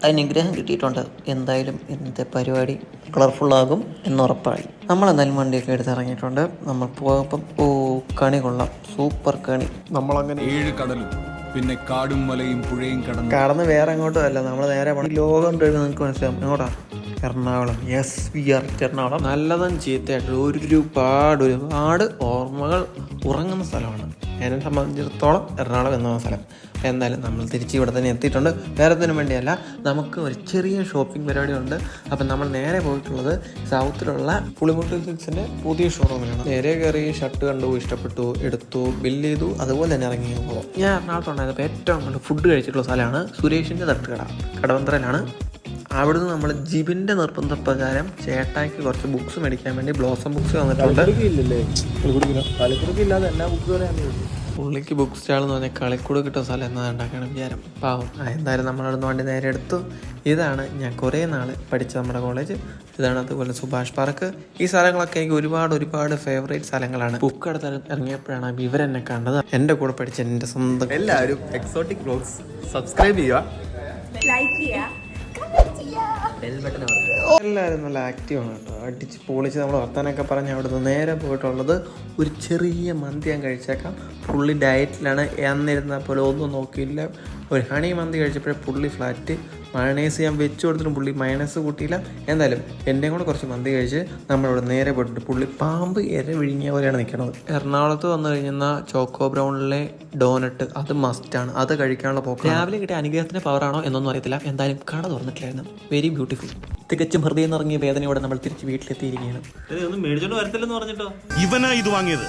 അനുഗ്രഹം കിട്ടിയിട്ടുണ്ട്. എന്തായാലും ഇന്നത്തെ പരിപാടി കളർഫുള്ളാകും എന്നുറപ്പായി. നമ്മളെന്തായാലും വണ്ടിയൊക്കെ എടുത്തിറങ്ങിയിട്ടുണ്ട്. നമ്മൾ പോയപ്പം കണി കൊള്ളാം, സൂപ്പർ കണി. നമ്മളങ്ങനെ 7 കടലും പിന്നെ കാടും മലയും പുഴയും കടന്ന് വേറെ എങ്ങോട്ടും അല്ല, നമ്മൾ നേരെ ലോകം ഉണ്ടെന്ന് നിങ്ങൾക്ക് മനസ്സിലാവും. എങ്ങോട്ടാ? Ernakulam. Yes, we are Ernakulam. നല്ലതും ചീത്തയായിട്ടുള്ള ഒരുപാട് ഓർമ്മകൾ ഉറങ്ങുന്ന സ്ഥലമാണ് എന്നെ സംബന്ധിച്ചിടത്തോളം എറണാകുളം എന്ന സ്ഥലം. എന്തായാലും നമ്മൾ തിരിച്ച് ഇവിടെ തന്നെ എത്തിയിട്ടുണ്ട്. വേറെ ഒന്നിനും വേണ്ടിയല്ല, നമുക്ക് ഒരു ചെറിയ ഷോപ്പിംഗ് പരിപാടി ഉണ്ട്. അപ്പം നമ്മൾ നേരെ പോയിട്ടുള്ളത് സൗത്തിലുള്ള പുളിമുട്ടിൽ സിൽക്സിൻ്റെ പുതിയ ഷോറൂമിലാണ്. നേരെ കയറി ഷർട്ട് കണ്ടു, ഇഷ്ടപ്പെട്ടു, എടുത്തു, ബില്ല് ചെയ്തു, അതുപോലെ തന്നെ ഇറങ്ങി പോകും. ഞാൻ എറണാകുളത്തുണ്ടായപ്പോൾ ഏറ്റവും കൂടുതൽ ഫുഡ് കഴിച്ചിട്ടുള്ള സ്ഥലമാണ് സുരേഷിൻ്റെ തട്ടുകട, കടവന്ത്രയിലാണ്. അവിടുന്ന് നമ്മൾ ജിബിൻ്റെ നിർബന്ധപ്രകാരം ചേട്ടായിക്ക് കുറച്ച് ബുക്സ് മേടിക്കാൻ വേണ്ടി ബ്ലോസം ബുക്സ് വന്നിട്ടുണ്ട്. പുള്ളിക്ക് ബുക്ക് സ്റ്റാൾ എന്ന് പറഞ്ഞാൽ കളിക്കൂട് കിട്ടുന്ന സ്ഥലം എന്നതുണ്ടാക്കാണ് വിചാരം. പാവം. എന്തായാലും നമ്മളവിടുന്ന് വണ്ടി നേരെ എടുത്തു. ഇതാണ് ഞാൻ കുറേ നാൾ പഠിച്ച നമ്മുടെ കോളേജ്. ഇതാണ് അതുപോലെ സുഭാഷ് പാർക്ക്. ഈ സ്ഥലങ്ങളൊക്കെ എനിക്ക് ഒരുപാട് ഫേവറേറ്റ് സ്ഥലങ്ങളാണ്. ബുക്ക് എടുത്ത് ഇറങ്ങിയപ്പോഴാണ് ഇവരെന്നെ കണ്ടത്. എൻ്റെ കൂടെ പഠിച്ച എൻ്റെ സ്വന്തം. എല്ലാവരും എക്സോട്ടിക് വ്ലോഗ്സ് സബ്സ്ക്രൈബ് ചെയ്യുക, ലൈക്ക് ചെയ്യുക, എല്ലാവരും നല്ല ആക്റ്റീവാണ് കേട്ടോ. അടിച്ച് പൊളിച്ച് നമ്മൾ വർത്താനൊക്കെ പറഞ്ഞ് അവിടുന്ന് നേരെ പോയിട്ടുള്ളത് ഒരു ചെറിയ മന്തി ഞാൻ കഴിച്ചേക്കാം. പുള്ളി ഡയറ്റിലാണ്. എന്നിരുന്നാൽ പോലെ ഒന്നും നോക്കിയില്ല. ഒരു ഹണി മന്തി കഴിച്ചപ്പോഴേ പുള്ളി ഫ്ലാറ്റ്. മയണൈസ് ഞാൻ വെച്ച് കൊടുത്തിട്ടും പുള്ളി മയണൈസ് കൂട്ടിയില്ല. എന്തായാലും എൻ്റെയും കൂടെ കുറച്ച് മന്തി കഴിച്ച് നമ്മളിവിടെ നേരെ പോയിട്ടുണ്ട്. പുള്ളി പാമ്പ് ഇര വിഴുങ്ങിയ പോലെയാണ് നിൽക്കുന്നത്. എറണാകുളത്ത് വന്നു കഴിഞ്ഞാൽ ചോക്കോ ബ്രൗണിലെ ഡോനട്ട് അത് മസ്റ്റാണ്. അത് കഴിക്കാനുള്ള പോക്ക്. രാവിലെ കിട്ടിയ അനുഗ്രഹത്തിൻ്റെ പവറാണോ എന്നൊന്നും അറിയത്തില്ല. എന്തായാലും കട തുറന്നിട്ടില്ലായിരുന്നു. Very beautiful. തികച്ചും ഹൃദയം നിറങ്ങിയ വേദനയോടെ നമ്മൾ തിരിച്ച് വീട്ടിലെത്തിയിരിക്കുകയാണ്. മേടിച്ചോണ്ട് വരത്തില്ലെന്ന് പറഞ്ഞിട്ടോ ഇവനാ ഇത് വാങ്ങിയത്.